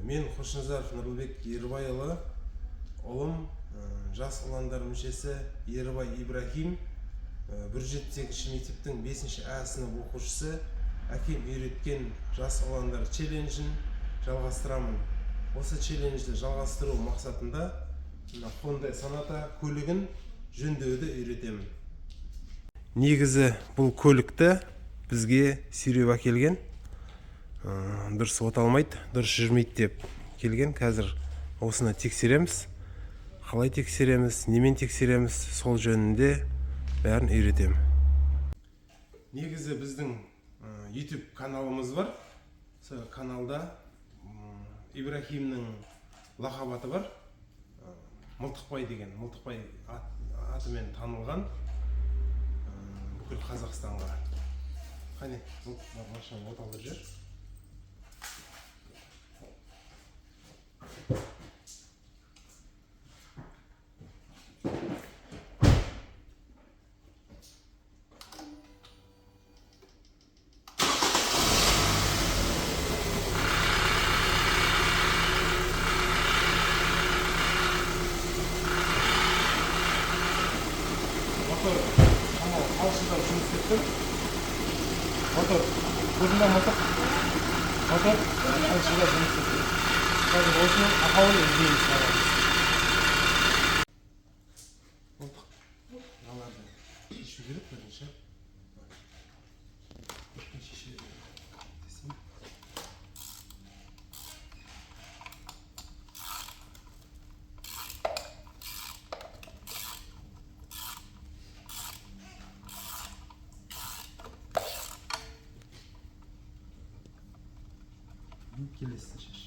Мен Қошназаров Нұрлыбек Ербайұлы, ұлым жас ұландар мүшесі Ербай Ибрахим, 178 мектептің 5-ші А сынып оқушысы. Әкем үйреткен жас ұландар челленджін жалғастырамын. Осы челленджді жалғастыру мақсатында Hyundai Sonata көлігін жөндеуді үйретемін. Негізі бұл көлікті бізге сүйреп әкелген, дұрыс оталмайды, дұрыс жүрмейді деп келген. Қазір осыны тексереміз. Қалай тексереміз, немен тексереміз, сол жөнінде бәрін үйретемін. Негізі біздің YouTube каналымыз бар. Сол каналда Ибрахимнің лақап аты бар. Мылтықбай деген, Мылтықбай атымен танылған бүкіл Қазақстанға. Қане, машина оталдыр жүр. Мотор қалшылдап жұмыс істеп тұр. Мотор көзінде мотор қалшылдап жұмыс істеп тұр. Қазір осының ақауын іздейміз. Мыналарды шешу керек бірінші. Келесін шеш.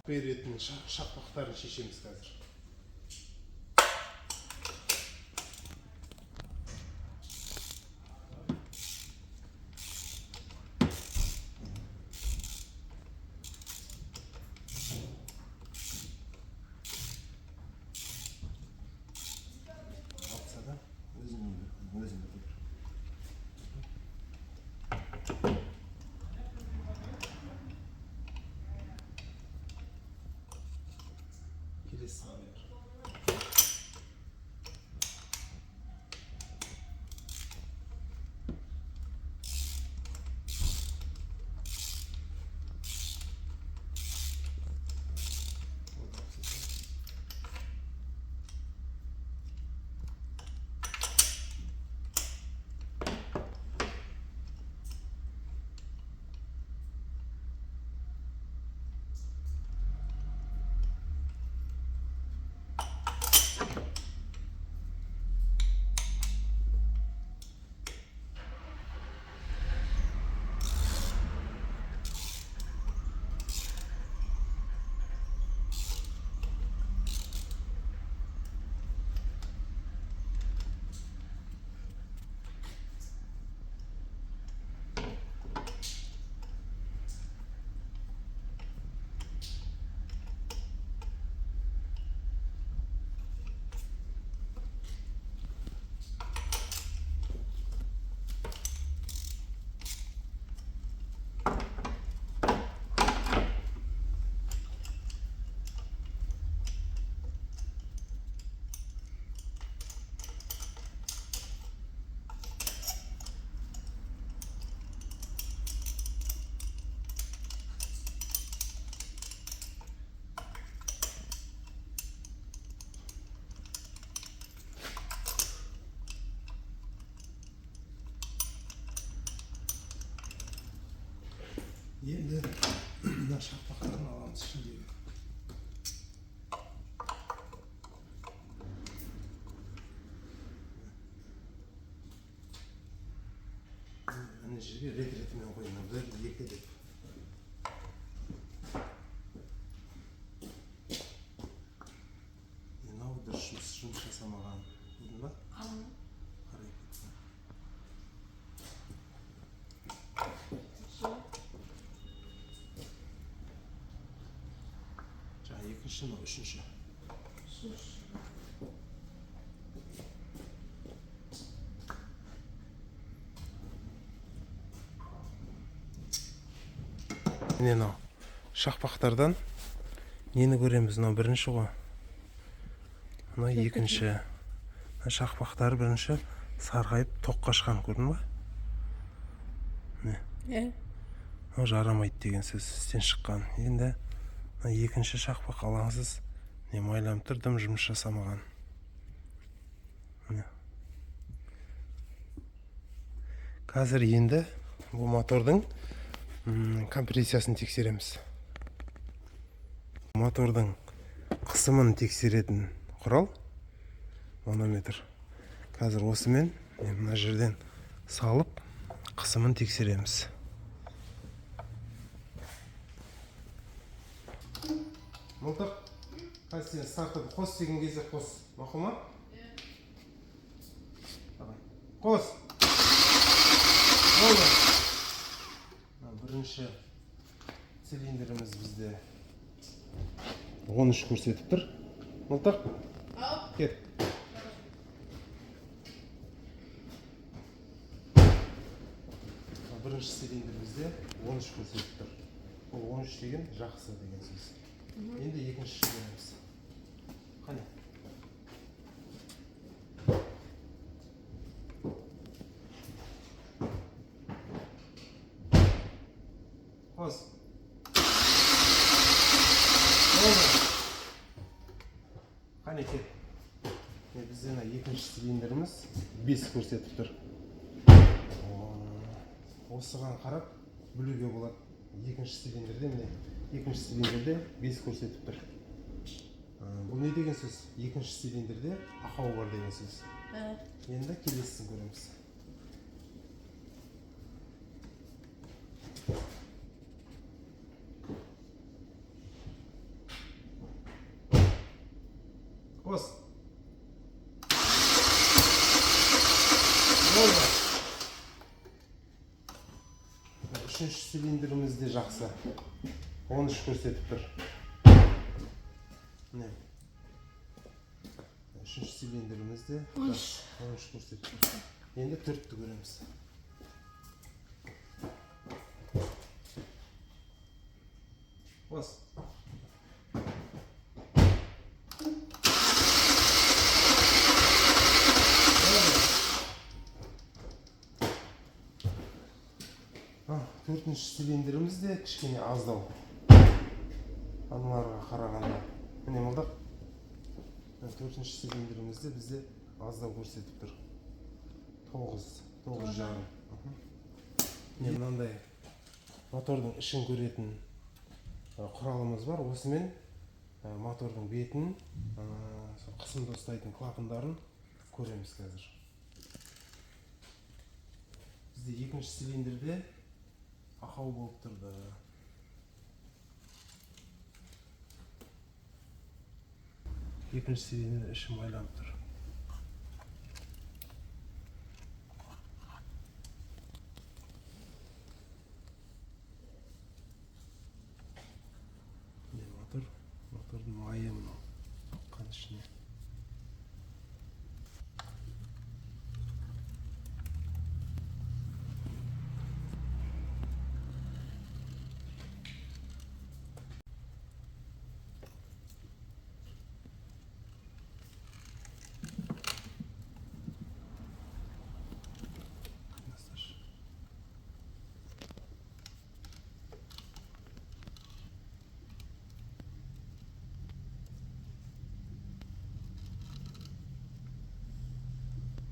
Беретін шақпақтарын шешеміз қазір. Алса да өзім келесі Енді мына шақпақтарын аламыз ішіндегі. Ана жерге рет-ретімен қойыңдар. 1, 2 деп. Мынау дұрыс жұмыс жасамаған. Көрдің ба? Қарай кетті. Жаңа екінші, мынау үшінші. Міне мынау шақпақтардан нені көреміз? Мынау бірінші ғой. Мынау екінші. Шақпақтар бірінші сарғайып тоққа шыққан, көрдің ба? Міне. Мынау жарамайды деген сөз, істен шыққан. Енді екінші шақпақ алаңсыз не майланып тұр, дым жұмыс жасамаған. Міне. Қазір енді бұл мотордың компрессиясын тексереміз. Мотордың қысымын тексеретін құрал манометр. Қазір осымен мына жерден салып қысымын тексереміз. Мылтық, қазір сен стартты қос деген кезде қос. Мақұл ма? Қос. Болды. Бірінші цилиндріміз бізде 13 көрсетіп тұр. Мылтық, кет. Бірінші цилиндрімізде 13 көрсетіп тұр. Бұл 13 деген жақсы деген сөз. Енді екінші көреміз. Қане. Қос. Қане кет. Бізде екінші цилиндріміз 5 көрсетіп тұр. Осыған қарап білуге болады. Екінші цилиндрде 5 көрсетіп тұр. Бұл не деген сөз? Екінші цилиндрде ақау бар деген сөз. Енді келесісін көреміз. Қос. Болды. Үшінші цилиндрімізде жақсы. 13 көрсетіп тұр. Үшінші цилиндрімізде 13 көрсетіп тұр. Енді 4-ті көреміз. Қос. Төртінші цилиндрімізде кішкене аздау. Аналарға қарағанда. Міне мылтық. Төртінші цилиндрімізде бізде аздау көрсетіп тұр. 9 жарым. Мынандай мотордың ішін көретін құралымыз бар. Осымен мотордың бетін, қысымды ұстайтын клапандарын көреміз қазір. Бізде екінші цилиндрде ақау болып тұрды. Екінші цилиндрде іші майланып тұр. Мотордың майы мынау қан ішіне.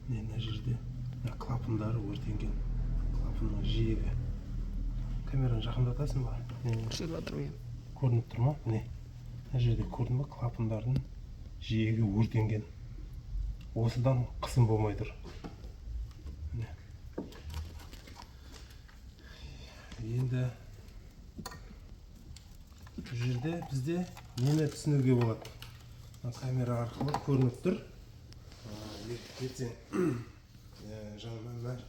Мына жерде клапандары өртенген. Клапанның жиегі. камераны жақындатасың ба? түсіріп жатырмын иә. Көрініп тұр ма? Міне. Мына жерде көрдің ба? Клапандардың жиегі өртенген. Осыдан қысым болмай тұр. Міне. Енді бұл жерде бізде нені түсінуге болады? Камера арқылы көрініп тұр. Ертең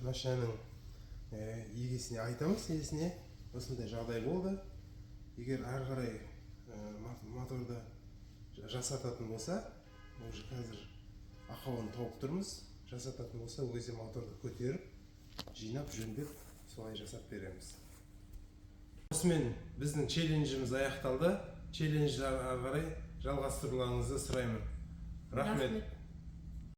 машинаның егесіне айтамыз, иесіне осындай жағдай болды. Егер ары қарай моторды жасататын болса, уже қазір ақауын тауып тұрмыз. Жасататын болса, өзі моторды көтеріп, жинап, жөндеп, солай жасап береміз. Осымен біздің челленджіміз аяқталды. Челленджді ары қарай жалғастыруларыңызды сұраймын. Рахмет.